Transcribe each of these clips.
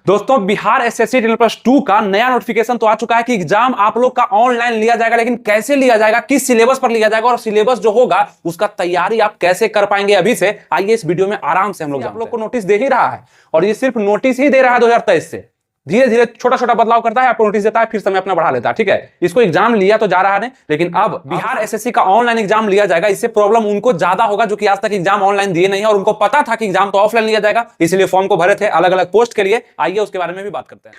दोस्तों बिहार एसएससी 10+2 का नया नोटिफिकेशन तो आ चुका है कि एग्जाम आप लोग का ऑनलाइन लिया जाएगा। लेकिन कैसे लिया जाएगा, किस सिलेबस पर लिया जाएगा और सिलेबस जो होगा उसका तैयारी आप कैसे कर पाएंगे अभी से, आइए इस वीडियो में आराम से हम लोग आप लोग को नोटिस दे ही रहा है। और ये सिर्फ नोटिस ही दे रहा है 2023 से, धीरे धीरे छोटा छोटा बदलाव करता है, आपको नोटिस देता है, फिर समय अपना बढ़ा लेता है। ठीक है, इसको एग्जाम लिया तो जा रहा है, लेकिन अब बिहार एसएससी का ऑनलाइन एग्जाम लिया जाएगा। इससे प्रॉब्लम उनको ज्यादा होगा जो कि आज तक एग्जाम ऑनलाइन दिए नहीं है और उनको पता था कि एग्जाम तो ऑफलाइन लिया जाएगा, इसलिए फॉर्म को भरे थे अलग अलग पोस्ट के लिए। आइए उसके बारे में भी बात करते हैं।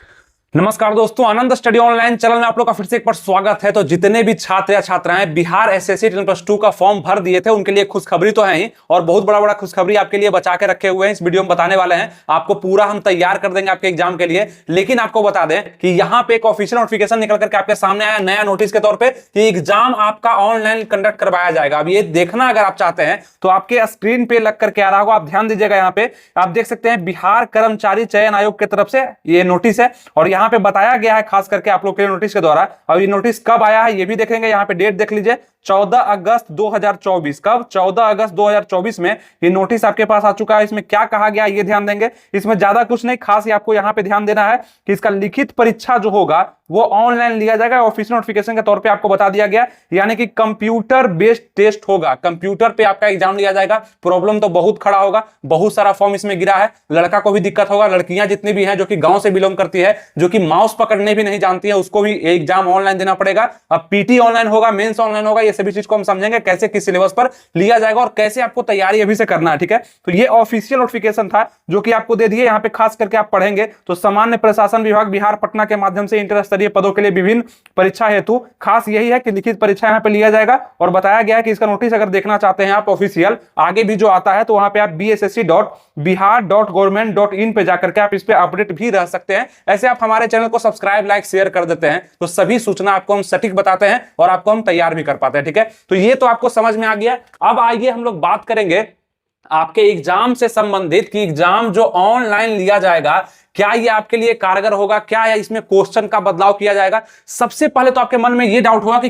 नमस्कार दोस्तों, आनंद स्टडी ऑनलाइन चैनल में आप लोग का फिर से एक बार स्वागत है। तो जितने भी छात्र या छात्राएं बिहार एसएससी 10+2 का फॉर्म भर दिए थे उनके लिए खुशखबरी तो है ही, और बहुत बड़ा बड़ा खुशखबरी आपके लिए बचा के रखे हुए हैं। इस वीडियो में बताने वाले हैं, आपको पूरा हम तैयार कर देंगे आपके एग्जाम के लिए। लेकिन आपको बता दें कि यहाँ पे एक ऑफिशियल नोटिफिकेशन निकल करके आपके सामने आया नया नोटिस के तौर पर कि एग्जाम आपका ऑनलाइन कंडक्ट करवाया जाएगा। अब ये देखना अगर आप चाहते हैं तो आपके स्क्रीन पे लग करके आ रहा होगा, आप ध्यान दीजिएगा। यहाँ पे आप देख सकते हैं बिहार कर्मचारी चयन आयोग की तरफ से ये नोटिस है और यहाँ पे बताया गया है खास करके आप लोग के नोटिस के द्वारा। और ये नोटिस कब आया है ये भी देखेंगे, यहाँ पे डेट देख लीजिए 14 अगस्त 2024। कब? 14 अगस्त 2024 में ये नोटिस आपके पास आ चुका है। इसमें क्या कहा गया ये ध्यान देंगे, इसमें ज्यादा कुछ नहीं खास, आपको यहाँ पे ध्यान देना है कि इसका लिखित परीक्षा जो होगा वो ऑनलाइन लिया जाएगा। ऑफिशियल नोटिफिकेशन के तौर पे आपको बता दिया गया, यानी कि कंप्यूटर बेस्ड टेस्ट होगा, कंप्यूटर पे आपका एग्जाम लिया जाएगा। प्रॉब्लम तो बहुत खड़ा होगा, बहुत सारा फॉर्म इसमें गिरा है, लड़का को भी दिक्कत होगा, लड़कियां जितनी भी हैं जो कि गांव से बिलोंग करती है, जो कि माउस पकड़ने भी नहीं जानती है, उसको भी एग्जाम ऑनलाइन देना पड़ेगा। अब पीटी ऑनलाइन होगा, मेंस ऑनलाइन होगा, ये सभी चीज को हम समझेंगे कैसे किस सिलेबस पर लिया जाएगा और कैसे आपको तैयारी अभी से करना है। ठीक है, तो ये ऑफिशियल नोटिफिकेशन था जो कि आपको दे दिए। यहाँ पे खास करके आप पढ़ेंगे तो सामान्य प्रशासन विभाग बिहार पटना के माध्यम से इंटर स्तरीय पदों के लिए विभिन्न परीक्षा हेतु खास यही है कि लिखित परीक्षा यहाँ पे लिया जाएगा। और बताया गया है कि इसका नोटिस अगर देखना चाहते हैं आप ऑफिशियल आगे भी जो आता है तो वहां पे आप bssc.bihar.government.in पे जाकर के आप इस पे अपडेट भी रह सकते हैं। ऐसे आप हमारे चैनल को सब्सक्राइब लाइक शेयर कर देते हैं तो सभी सूचना आपको हम सटीक बताते हैं और आपको हम तैयार भी कर पाते हैं। ठीक है, तो ये तो आपको समझ में आ गया। अब आइए हम लोग बात करेंगे आपके एग्जाम से संबंधित कि एग्जाम जो ऑनलाइन लिया जाएगा क्या ये आपके लिए कारगर होगा, क्या इसमें क्वेश्चन का बदलाव किया जाएगा। सबसे पहले तो आपके मन में ये डाउट होगा कि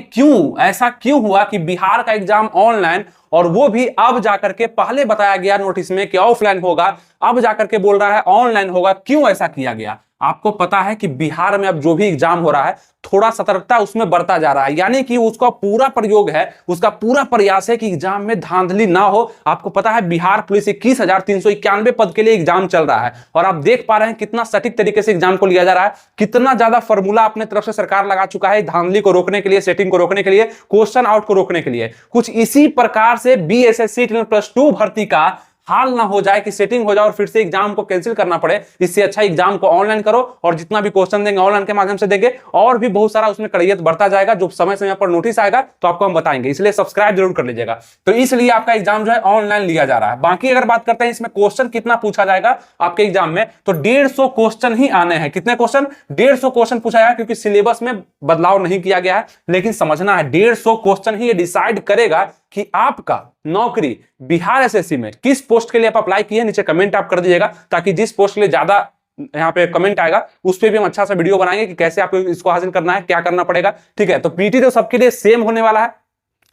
ऐसा क्यों हुआ कि बिहार का एग्जाम ऑनलाइन, और वो भी अब जाकर के, पहले बताया गया नोटिस में कि ऑफलाइन होगा, अब जाकर के बोल रहा है ऑनलाइन होगा। क्यों ऐसा किया गया? आपको पता है कि बिहार में अब जो भी एग्जाम हो रहा है थोड़ा सतर्कता उसमें बढ़ता जा रहा है, यानी कि उसका पूरा प्रयोग है, उसका पूरा प्रयास है कि एग्जाम में धांधली ना हो। आपको पता है बिहार पुलिस 21,391 पद के लिए एग्जाम चल रहा है और आप देख पा रहे हैं कितना सटीक तरीके से एग्जाम को लिया जा रहा है, कितना ज्यादा फॉर्मूला अपने तरफ से सरकार लगा चुका है धांधली को रोकने के लिए, सेटिंग को रोकने के लिए, क्वेश्चन आउट को रोकने के लिए। कुछ इसी प्रकार से बीएसएससी 10+2 भर्ती का हाल ना हो जाए कि सेटिंग हो जाए और फिर से एग्जाम को कैंसिल करना पड़े। इससे अच्छा एग्जाम को ऑनलाइन करो और जितना भी क्वेश्चन देंगे ऑनलाइन के माध्यम से देंगे और भी बहुत सारा उसमें कड़ियत बढ़ता जाएगा। जो समय समय पर नोटिस आएगा तो आपको हम बताएंगे, इसलिए सब्सक्राइब जरूर कर लीजिएगा। तो इसलिए आपका एग्जाम जो है ऑनलाइन लिया जा रहा है। बाकी अगर बात करते हैं इसमें क्वेश्चन कितना पूछा जाएगा आपके एग्जाम में, तो 150 क्वेश्चन ही आने हैं। कितने क्वेश्चन? 150 क्वेश्चन पूछा जाएगा, क्योंकि सिलेबस में बदलाव नहीं किया गया है। लेकिन समझना है 150 क्वेश्चन ही ये डिसाइड करेगा कि आपका नौकरी बिहार एसएससी में किस पोस्ट के लिए आप अप्लाई किए। नीचे कमेंट आप कर दीजिएगा ताकि जिस पोस्ट के लिए ज्यादा यहाँ पे कमेंट आएगा उस पे भी हम अच्छा सा वीडियो बनाएंगे कि कैसे आपको इसको हासिल करना है, क्या करना पड़ेगा। ठीक है, तो पीटी तो सबके लिए सेम होने वाला है,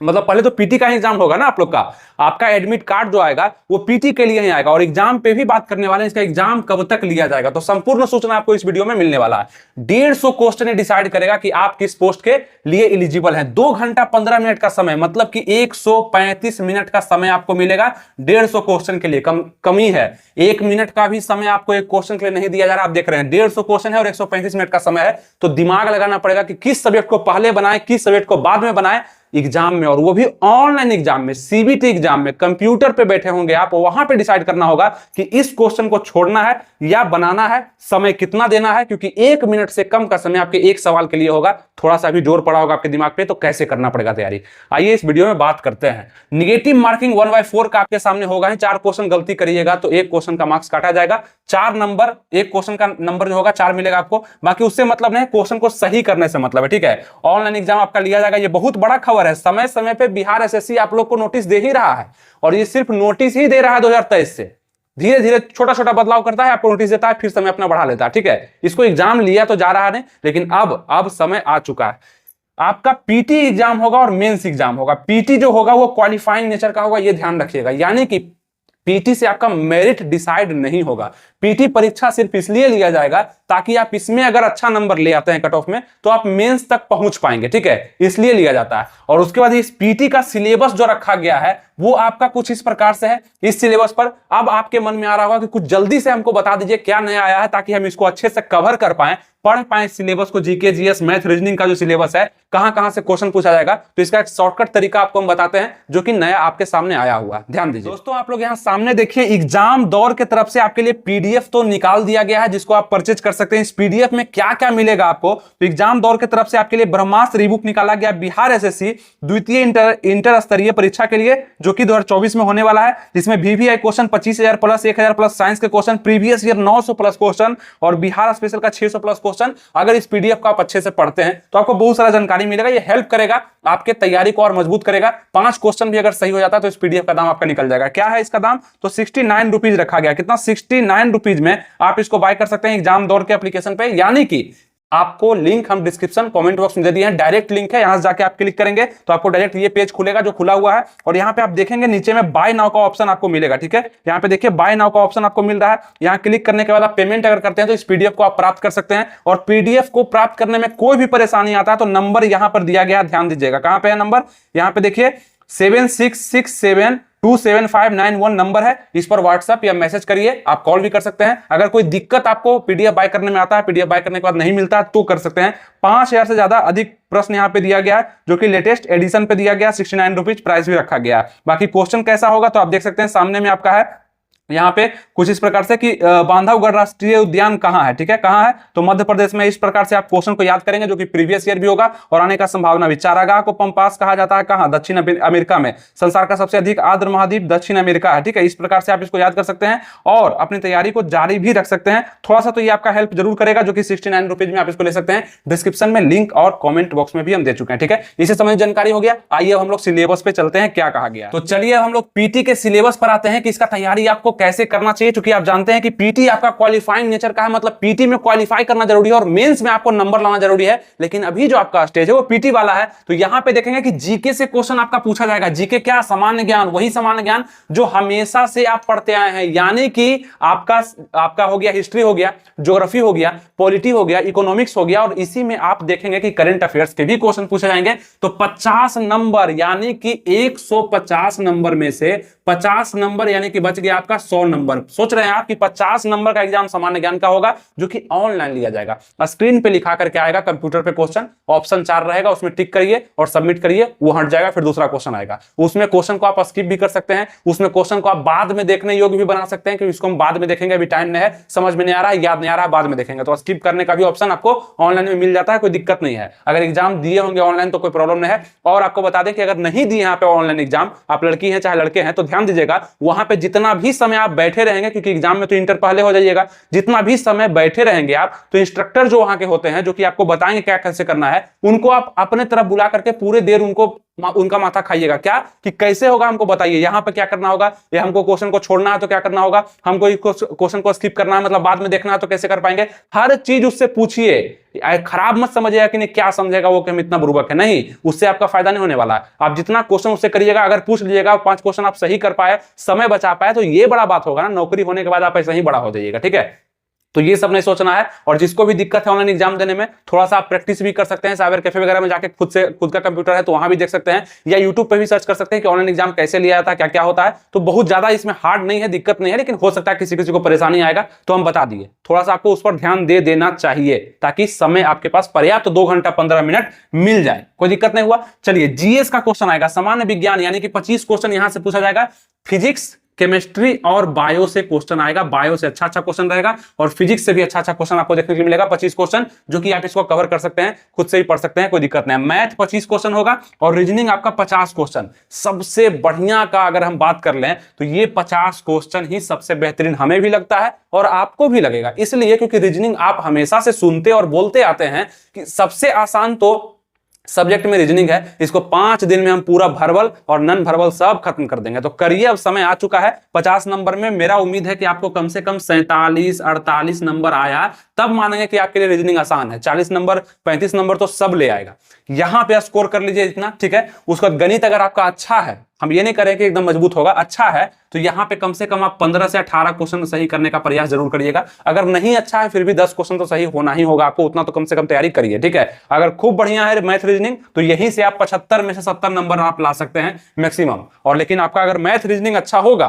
मतलब पहले तो पीटी का एग्जाम होगा ना आप लोग का, आपका एडमिट कार्ड जो आएगा वो पीटी के लिए ही आएगा। और एग्जाम पे भी बात करने वाले हैं इसका एग्जाम कब तक लिया जाएगा, तो संपूर्ण सूचना आपको इस वीडियो में मिलने वाला है। 150 क्वेश्चन डिसाइड करेगा कि आप किस पोस्ट के लिए एलिजिबल हैं। 2 घंटा 15 मिनट का समय, मतलब कि 135 मिनट का समय आपको मिलेगा 150 क्वेश्चन के लिए। कमी है, 1 मिनट का भी समय आपको एक क्वेश्चन के लिए नहीं दिया जा रहा। आप देख रहे हैं 150 क्वेश्चन है और 135 मिनट का समय है, तो दिमाग लगाना पड़ेगा कि किस सब्जेक्ट को पहले बनाए, किस सब्जेक्ट को बाद में बनाए एग्जाम में, और वो भी ऑनलाइन एग्जाम में, सीबीटी एग्जाम में। कंप्यूटर पे बैठे होंगे आप, वहां पे डिसाइड करना होगा कि इस क्वेश्चन को छोड़ना है या बनाना है, समय कितना देना है, क्योंकि 1 मिनट से कम का समय आपके एक सवाल के लिए होगा। थोड़ा सा भी जोर पड़ा होगा आपके दिमाग पे, तो कैसे करना पड़ेगा तैयारी, आइए इस वीडियो में बात करते हैं। निगेटिव मार्किंग 1/4 का आपके सामने होगा। 4 क्वेश्चन गलती करिएगा तो 1 क्वेश्चन का मार्क्स काटा जाएगा। 4 नंबर, 1 क्वेश्चन का नंबर जो होगा 4 मिलेगा आपको। बाकी उससे मतलब नहीं, क्वेश्चन को सही करने से मतलब है। ठीक है, ऑनलाइन एग्जाम आपका लिया जाएगा, ये बहुत बड़ा खबर है। समय समय पे बिहार एसएससी आप लोग को नोटिस दे ही रहा है और ये सिर्फ नोटिस ही दे रहा है 2023 से, धीरे धीरे छोटा छोटा बदलाव करता है, आपको नोटिस देता है, फिर समय अपना बढ़ा लेता है। ठीक है, इसको एग्जाम लिया तो जा रहा है, लेकिन अब समय आ चुका है। आपका पीटी एग्जाम होगा और मेंस एग्जाम होगा। पीटी जो होगा वो क्वालिफाइंग नेचर का होगा, ये ध्यान रखिएगा, यानी कि पीटी से आपका मेरिट डिसाइड नहीं होगा। पीटी परीक्षा सिर्फ इसलिए लिया जाएगा ताकि आप इसमें अगर अच्छा नंबर ले आते हैं कट ऑफ में तो आप मेंस तक पहुंच पाएंगे, ठीक है, इसलिए लिया जाता है। और उसके बाद इस पीटी का सिलेबस जो रखा गया है वो आपका कुछ इस प्रकार से है। इस सिलेबस पर अब आपके मन में आ रहा होगा कि कुछ जल्दी से हमको बता दीजिए क्या नया आया है ताकि हम इसको अच्छे से कवर कर पाए, पढ़ पाए सिलेबस को, जीके जीएस मैथ रीजनिंग का जो सिलेबस है कहां से क्वेश्चन पूछा जाएगा, तो इसका एक शॉर्टकट तरीका आपको हम बताते हैं जो कि नया आपके सामने आया हुआ है। ध्यान दीजिए दोस्तों, आप लोग यहां सामने देखिए एग्जाम दौर की तरफ से आपके लिए पीडीएफ तो निकाल दिया गया है जिसको आप परचेज कर सकते हैं। इस पीडीएफ में क्या क्या मिलेगा आपको, तो एग्जाम दौर की तरफ से आपके लिए ब्रह्मास्त्र रीबुक निकाला गया बिहार एसएससी द्वितीय इंटर स्तरीय परीक्षा के लिए जो कि 2024 में होने वाला है, जिसमें VVI question 25,000 plus 1,000 plus science के question, previous year 900 plus question और बिहार स्पेशल का 600 प्लस क्वेश्चन। अगर इस पीडीएफ को आप अच्छे से पढ़ते हैं तो आपको बहुत सारा जानकारी मिलेगा, ये हेल्प करेगा, आपके तैयारी को और मजबूत करेगा। 5 क्वेश्चन भी अगर सही हो जाता है तो इस पीडीएफ का दाम आपका निकल जाएगा। क्या है इसका दाम, तो 69 रुपीज रखा गया। कितना, 69 रुपीज में आप इसको बाय कर सकते हैं एग्जाम दौर के एप्लीकेशन पे। यानी कि आपको लिंक हम डिस्क्रिप्शन कमेंट बॉक्स में दे दिए हैं, डायरेक्ट लिंक है, यहां से जाके आप क्लिक करेंगे तो आपको डायरेक्ट ये पेज खुलेगा जो खुला हुआ है। और यहां पे आप देखेंगे नीचे में बाय नाउ का ऑप्शन आपको मिलेगा, ठीक है, यहां पे देखिए बाय नाउ का ऑप्शन आपको मिल रहा है। यहां क्लिक करने के बाद आप पेमेंट अगर करते हैं तो इस पीडीएफ को आप प्राप्त कर सकते हैं। और पीडीएफ को प्राप्त करने में कोई भी परेशानी आता है तो नंबर यहां पर दिया गया, ध्यान दीजिएगा। कहां पे है नंबर, यहां पे देखिए 7667275991 नंबर है, इस पर व्हाट्सएप या मैसेज करिए, आप कॉल भी कर सकते हैं। अगर कोई दिक्कत आपको पीडीएफ बाय करने में आता है, पीडीएफ बाय करने के बाद नहीं मिलता है तो कर सकते हैं। 5,000 से ज्यादा अधिक प्रश्न यहां पे दिया गया है जो कि लेटेस्ट एडिशन पे दिया गया, 69 रुपीज प्राइस भी रखा गया है। बाकी क्वेश्चन कैसा होगा तो आप देख सकते हैं सामने में आपका है यहाँ पे कुछ इस प्रकार से कि बांधवगढ़ राष्ट्रीय उद्यान कहाँ है, ठीक है, कहाँ है, तो मध्य प्रदेश में। इस प्रकार से आप क्वेश्चन को याद करेंगे जो कि प्रीवियस ईयर भी होगा और आने का संभावना भी। चारागाह को पंपास कहा जाता है कहाँ, दक्षिण अमेरिका में। संसार का सबसे अधिक आर्द्र महाद्वीप दक्षिण अमेरिका है, ठीक है। इस प्रकार से आप इसको याद कर सकते हैं और अपनी तैयारी को जारी भी रख सकते हैं। थोड़ा सा तो ये आपका हेल्प जरूर करेगा जो कि 69 रुपीज में आप इसको ले सकते हैं। डिस्क्रिप्शन में लिंक और कॉमेंट बॉक्स में भी हम दे चुके हैं, ठीक है। इसे समझ जानकारी हो गया। आइए हम लोग सिलेबस पे चलते हैं, क्या कहा गया। तो चलिए हम लोग पीटी के सिलेबस पर आते हैं कि इसका तैयारी आपको कैसे करना चाहिए। क्योंकि आप जानते हैं कि पीटी आपका क्वालिफाइंग नेचर का है, मतलब पीटी में क्वालिफाई करना जरूरी है और मेंस में आपको नंबर लाना जरूरी है। लेकिन अभी जो आपका स्टेज है वो पीटी वाला है, तो यहां पे देखेंगे कि जीके से क्वेश्चन आपका पूछा जाएगा। जीके क्या, सामान्य ज्ञान, वही सामान्य ज्ञान जो हमेशा से आप पढ़ते आए हैं। यानी कि आपका हो गया हिस्ट्री, हो गया ज्योग्राफी, हो गया पॉलिटी, हो गया इकोनॉमिक्स, हो गया, और इसी में आप देखेंगे कि करंट अफेयर्स के भी क्वेश्चन पूछे जाएंगे। तो 50 नंबर यानी कि 150 नंबर में से 50 नंबर यानी कि बच गया आपका 100 नंबर। सोच रहे हैं आप कि 50 नंबर का एग्जाम सामान्य ज्ञान का होगा जो कि ऑनलाइन लिया जाएगा। स्क्रीन पे लिखा करके आएगा कंप्यूटर पे क्वेश्चन, ऑप्शन 4 रहेगा, उसमें टिक करिए और सबमिट करिए, वो हट जाएगा, फिर दूसरा क्वेश्चन आएगा। उसमें क्वेश्चन को आप स्किप भी कर सकते हैं, उसमें क्वेश्चन को आप बाद में देखने योग्य भी बना सकते हैं कि इसको हम बाद में देखेंगे, अभी टाइम नहीं है, समझ में नहीं आ रहा है, याद नहीं आ रहा है, बाद में देखेंगे। तो स्किप करने का भी ऑप्शन आपको ऑनलाइन में मिल जाता है, कोई दिक्कत नहीं है। अगर एग्जाम दिए होंगे ऑनलाइन तो कोई प्रॉब्लम नहीं है। और आपको बता दें कि अगर नहीं दिए यहाँ पे ऑनलाइन एग्जाम, आप लड़की हैं चाहे लड़के हैं, तो ध्यान दीजिएगा वहां पे जितना भी समय आप बैठे रहेंगे, क्योंकि एग्जाम में तो इंटर पहले हो जाइएगा, जितना भी समय बैठे रहेंगे आप, तो इंस्ट्रक्टर जो वहां के होते हैं जो कि आपको बताएंगे क्या कैसे करना है, उनको आप अपने तरफ बुला करके पूरे देर उनका माथा खाइएगा। क्या कि कैसे होगा हमको बताइए, यहां पे क्या करना होगा, या हमको क्वेश्चन को छोड़ना है तो क्या करना होगा, हमको क्वेश्चन को स्किप करना है मतलब बाद में देखना है तो कैसे कर पाएंगे। हर चीज उससे पूछिए, खराब मत समझिएगा कि नहीं क्या समझेगा वो कि हम इतना बुर्बक है, नहीं, उससे आपका फायदा नहीं होने वाला है। आप जितना क्वेश्चन उससे करिएगा, अगर पूछ लीजिएगा 5 क्वेश्चन आप सही कर पाए, समय बचा पाए, तो ये बड़ा बात होगा ना, नौकरी होने के बाद आप ऐसे ही बड़ा हो जाइएगा, ठीक है। तो ये सब नहीं सोचना है। और जिसको भी दिक्कत है ऑनलाइन एग्जाम देने में, थोड़ा सा आप प्रैक्टिस भी कर सकते हैं, साइबर कैफे वगैरह में जाके खुद का कंप्यूटर है तो वहां भी देख सकते हैं, या यूट्यूब पे भी सर्च कर सकते हैं कि ऑनलाइन एग्जाम कैसे लिया जाता है, क्या क्या होता है। तो बहुत ज्यादा इसमें हार्ड नहीं है, दिक्कत नहीं है, लेकिन हो सकता है किसी किसी को परेशानी आएगा, तो हम बता दिए। थोड़ा सा आपको उस पर ध्यान दे देना चाहिए ताकि समय आपके पास पर्याप्त 2 घंटा 15 मिनट मिल जाए, कोई दिक्कत नहीं हुआ। चलिए जीएस का क्वेश्चन आएगा, सामान्य विज्ञान यानी कि 25 क्वेश्चन यहां से पूछा जाएगा। फिजिक्स, केमिस्ट्री और बायो से क्वेश्चन आएगा, बायो से अच्छा क्वेश्चन रहेगा और फिजिक्स से भी अच्छा क्वेश्चन आपको देखने को मिलेगा। 25 क्वेश्चन जो कि आप इसको कवर कर सकते हैं, खुद से ही पढ़ सकते हैं, कोई दिक्कत नहीं है। मैथ 25 क्वेश्चन होगा और रीजनिंग आपका 50 क्वेश्चन। सबसे बढ़िया का अगर हम बात कर लें तो ये 50 क्वेश्चन ही सबसे बेहतरीन हमें भी लगता है और आपको भी लगेगा, इसलिए क्योंकि रीजनिंग आप हमेशा से सुनते और बोलते आते हैं कि सबसे आसान तो सब्जेक्ट में रीजनिंग है। इसको 5 दिन में हम पूरा वर्बल और नॉन वर्बल सब खत्म कर देंगे। तो करिए, अब समय आ चुका है। 50 नंबर में मेरा उम्मीद है कि आपको कम से कम 47-48 नंबर आया, तब मानेंगे कि आपके लिए रीजनिंग आसान है। 40 नंबर 35 नंबर तो सब ले आएगा। यहां पे स्कोर कर लीजिए इतना, ठीक है। उसका गणित अगर आपका अच्छा है, हम ये नहीं करें कि एकदम मजबूत होगा, अच्छा है तो यहाँ पे कम से कम आप 15 से 18 क्वेश्चन सही करने का प्रयास जरूर करिएगा। अगर नहीं अच्छा है फिर भी 10 क्वेश्चन तो सही होना ही होगा आपको, उतना तो कम से कम तैयारी करिए, ठीक है। अगर खूब बढ़िया है मैथ रीजनिंग तो यहीं से आप 75 में से 70 नंबर आप ला सकते हैं मैक्सिमम। और लेकिन आपका अगर मैथ रीजनिंग अच्छा होगा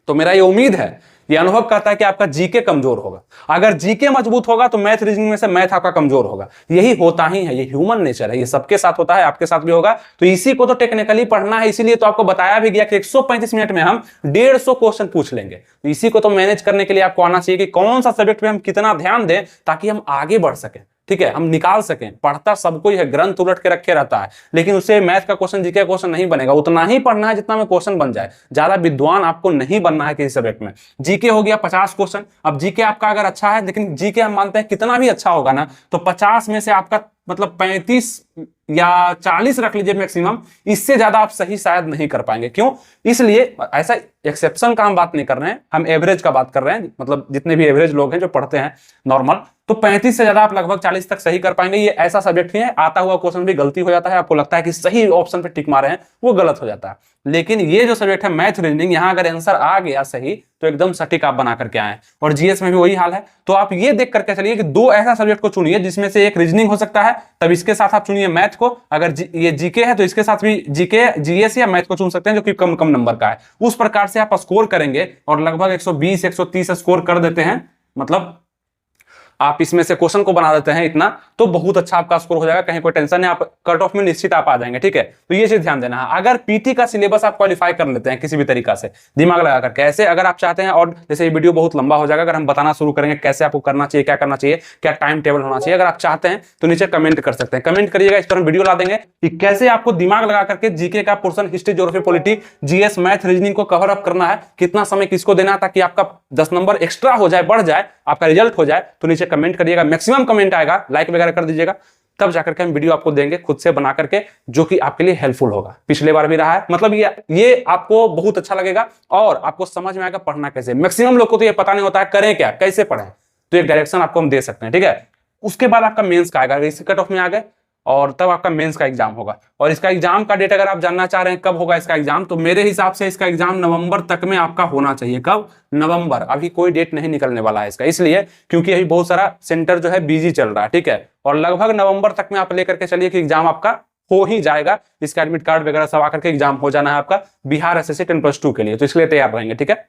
तो मेरा ये उम्मीद है, ये अनुभव करता है कि आपका जीके कमजोर होगा। अगर जीके मजबूत होगा तो मैथ रीजनिंग में से मैथ आपका कमजोर होगा। यही होता ही है, ये ह्यूमन नेचर है, ये सबके साथ होता है, आपके साथ भी होगा। तो इसी को तो टेक्निकली पढ़ना है, इसीलिए तो आपको बताया भी गया कि 135 मिनट में हम 150 क्वेश्चन पूछ लेंगे। तो इसी को तो मैनेज करने के लिए आपको आना चाहिए कि कौन सा सब्जेक्ट पे हम कितना ध्यान दें ताकि हम आगे बढ़ सकें, ठीक है, हम निकाल सकें। पढ़ता सबको ही है, ग्रंथ उलट के रखे रहता है, लेकिन उससे मैथ का क्वेश्चन जीके का क्वेश्चन नहीं बनेगा। उतना ही पढ़ना है जितना में क्वेश्चन बन जाए, ज्यादा विद्वान आपको नहीं बनना है किसी सब्जेक्ट में। जीके हो गया 50 क्वेश्चन। अब जीके आपका अगर अच्छा है, लेकिन जीके हम मानते हैं कितना भी अच्छा होगा ना तो 50 में से आपका मतलब 35 या 40 रख लीजिए मैक्सिमम, इससे ज्यादा आप सही शायद नहीं कर पाएंगे। क्यों? इसलिए ऐसा एक्सेप्शन का हम बात नहीं कर रहे हैं, हम एवरेज का बात कर रहे हैं, मतलब जितने भी एवरेज लोग हैं जो पढ़ते हैं नॉर्मल, तो 35 से ज्यादा आप लगभग 40 तक सही कर पाएंगे। ये ऐसा सब्जेक्ट ही है, आता हुआ क्वेश्चन भी गलती हो जाता है, आपको लगता है कि सही ऑप्शन पे टिक मारे हैं, वो गलत हो जाता है। लेकिन ये जो सब्जेक्ट है मैथ रीजनिंग, यहां अगर आंसर आ गया सही तो एकदम सटीक आप बना करके आए। और जीएस में भी वही हाल है। तो आप ये देख करके चलिए कि दो ऐसा सब्जेक्ट को चुनिए जिसमें से एक रीजनिंग हो सकता है, तब इसके साथ आप चुनिए मैथ को। अगर ये जीके है तो इसके साथ भी जीके, जीएस या मैथ को चुन सकते हैं जो कि कम कम नंबर का है। उस प्रकार से आप स्कोर करेंगे और लगभग 120 130 स्कोर कर देते हैं, मतलब आप इसमें से क्वेश्चन को बना देते हैं इतना, तो बहुत अच्छा आपका स्कोर हो जाएगा, कहीं कोई टेंशन नहीं, आप कट ऑफ में निश्चित आप आ जाएंगे, ठीक है। तो ये चीज ध्यान देना है। अगर पीटी का सिलेबस आप क्वालिफाई कर लेते हैं किसी भी तरीका से दिमाग लगा करके, ऐसे अगर आप चाहते हैं, और जैसे ये वीडियो बहुत लंबा हो जाएगा अगर हम बताना शुरू करेंगे कैसे आपको करना चाहिए, क्या करना चाहिए, क्या टाइम टेबल होना चाहिए, अगर आप चाहते हैं तो नीचे कमेंट कर सकते हैं, कमेंट करिएगा, इस पर हम वीडियो ला देंगे कि कैसे आपको दिमाग लगा करके जीके का portion, history, geography, polity, GS, math, reasoning को कवर अप करना है, कितना समय किसको देना है ताकि आपका 10 नंबर एक्स्ट्रा हो जाए, बढ़ जाए, आपका रिजल्ट हो जाए। तो नीचे कमेंट करिएगा, मैक्सिमम कमेंट आएगा, लाइक वगैरह कर दीजिएगा, तब जाकर के हम वीडियो आपको देंगे खुद से बना करके, जो कि आपके लिए हेल्पफुल होगा। पिछले बार भी रहा है, मतलब ये आपको बहुत अच्छा लगेगा और आपको समझ में आएगा पढ़ना कैसे। मैक्सिमम लोग को तो ये पता नहीं होता है करें क्या, कैसे पढ़ें, तो एक डायरेक्शन आपको हम दे सकते हैं, ठीक है। उसके बाद आपका मेंस का आएगा, इस कट ऑफ में आ गए और तब आपका मेंस का एग्जाम होगा। और इसका एग्जाम का डेट अगर आप जानना चाह रहे हैं कब होगा इसका एग्जाम, तो मेरे हिसाब से इसका एग्जाम नवंबर तक में आपका होना चाहिए। कब? नवंबर। अभी कोई डेट नहीं निकलने वाला है इसका, इसलिए क्योंकि अभी बहुत सारा सेंटर जो है बिजी चल रहा है, ठीक है। और लगभग नवंबर तक में आप लेकर के चलिए कि एग्जाम आपका हो ही जाएगा। इसका एडमिट कार्ड वगैरह सब आकर के एग्जाम हो जाना है आपका बिहार एसएससी 10+2 के लिए, तो इसलिए तैयार रहेंगे, ठीक है।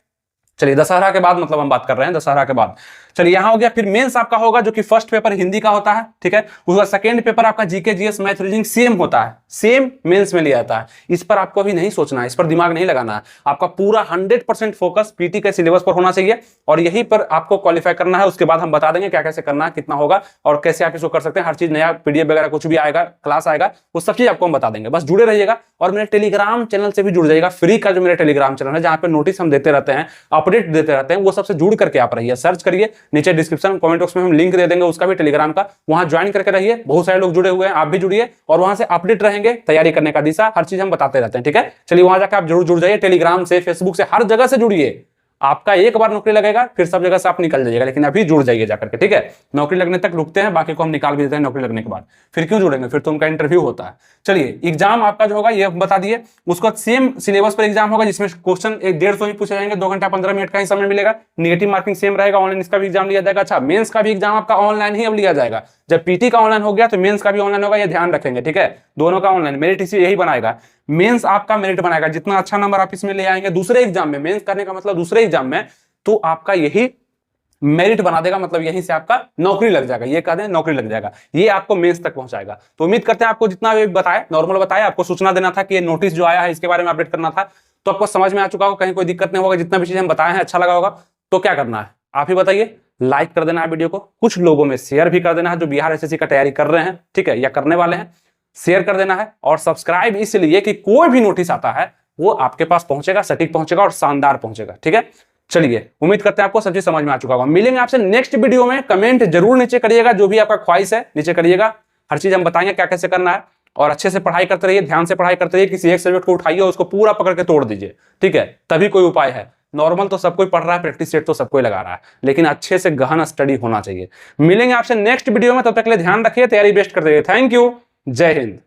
चलिए दशहरा के बाद मतलब हम बात कर रहे हैं दशहरा के बाद। चलिए यहां हो गया। फिर मेंस आपका होगा जो कि फर्स्ट पेपर हिंदी का होता है, ठीक है। उसका सेकंड पेपर आपका GK, GS, math, reasoning same होता है, सेम मेंस में लिया जाता है। इस पर आपको अभी नहीं सोचना है, इस पर दिमाग नहीं लगाना है, आपका पूरा 100% फोकस पीटी के सिलेबस पर होना चाहिए और यही पर आपको क्वालिफाई करना है। उसके बाद हम बता देंगे क्या कैसे करना है, कितना होगा और कैसे आप इसको कर सकते हैं। हर चीज नया पीडीएफ वगैरह कुछ भी आएगा, क्लास आएगा, वो सब चीज आपको हम बता देंगे। बस जुड़े रहिएगा और मेरे टेलीग्राम चैनल से भी जुड़ जाइएगा। फ्री का जो मेरा टेलीग्राम चैनल है जहां पे नोटिस हम देते रहते हैं, अपडेट देते रहते हैं, वो सबसे जुड़ करके आप रहिए। सर्च करिए, नीचे डिस्क्रिप्शन कमेंट बॉक्स में हम लिंक दे देंगे उसका भी, टेलीग्राम का, वहां ज्वाइन करके रहिए। बहुत सारे लोग जुड़े हुए हैं, आप भी जुड़िए और वहां से अपडेट रहेंगे तैयारी करने का दिशा, हर चीज हम बताते रहते हैं, ठीक है। चलिए वहां जाकर आप जरूर जुड़ जाइए, टेलीग्राम से, फेसबुक से, हर जगह से जुड़िए। आपका एक बार नौकरी लगेगा फिर सब जगह से आप निकल जाइएगा, लेकिन अभी जुड़ जाइए जाकर के, ठीक है। नौकरी लगने तक रुकते हैं, बाकी को हम निकाल भी देते हैं नौकरी लगने के बाद। फिर क्यों जुड़ेंगे, फिर तो उनका इंटरव्यू होता है। चलिए एग्जाम आपका जो होगा ये बता दिए। उसका सेम सिलेबस पर एग्जाम होगा जिसमें क्वेश्चन 150 ही पूछे जाएंगे, 2 घंटा 15 मिनट का ही समय मिलेगा। नेगेटिव मार्किंग सेम रहेगा, ऑनलाइन इसका भी एग्जाम लिया जाएगा। अच्छा, मेंस का भी एग्जाम आपका ऑनलाइन ही अब लिया जाएगा। जब पीटी का ऑनलाइन हो गया तो मेंस का भी ऑनलाइन होगा, ये ध्यान रखेंगे, ठीक है। दोनों का ऑनलाइन, मेरिट इसी यही बनाएगा। मेंस आपका मेरिट बनाएगा, जितना अच्छा नंबर आप इसमें ले आएंगे दूसरे एग्जाम में, मेंस करने का मतलब दूसरे एग्जाम में, तो आपका यही मेरिट बना देगा, मतलब यहीं से आपका नौकरी लग जाएगा। ये कह दें नौकरी लग जाएगा, ये आपको मेंस तक पहुंचाएगा। तो उम्मीद करते हैं आपको जितना भी बताया, नॉर्मल बताया, आपको सूचना देना था कि ये नोटिस जो आया है इसके बारे में अपडेट करना था, तो आपको समझ में आ चुका होगा, कहीं कोई दिक्कत नहीं होगा। जितना भी चीज हम बताए हैं अच्छा लगा होगा, तो क्या करना है आप ही बताइए। लाइक कर देना है वीडियो को, कुछ लोगों में शेयर भी कर देना है जो बिहार एसएससी का तैयारी कर रहे हैं, ठीक है, या करने वाले हैं, शेयर कर देना है। और सब्सक्राइब इसलिए कि कोई भी नोटिस आता है वो आपके पास पहुंचेगा, सटीक पहुंचेगा और शानदार पहुंचेगा, ठीक है। चलिए उम्मीद करते हैं आपको सब चीज समझ में आ चुका होगा। मिलेंगे आपसे नेक्स्ट वीडियो में। कमेंट जरूर नीचे करिएगा, जो भी आपका ख्वाहिश है नीचे करिएगा, हर चीज हम बताएंगे क्या कैसे करना है। और अच्छे से पढ़ाई करते रहिए, ध्यान से पढ़ाई करते रहिए, किसी एक सब्जेक्ट को उठाइए और उसको पूरा पकड़ के तोड़ दीजिए, ठीक है, तभी कोई उपाय है। नॉर्मल तो सब कोई पढ़ रहा है, प्रैक्टिस सेट तो सब कोई लगा रहा है, लेकिन अच्छे से गहन स्टडी होना चाहिए। मिलेंगे आपसे नेक्स्ट वीडियो में, तब तक के लिए ध्यान रखिए, तैयारी बेस्ट करते रहिए। थैंक यू, जय हिंद।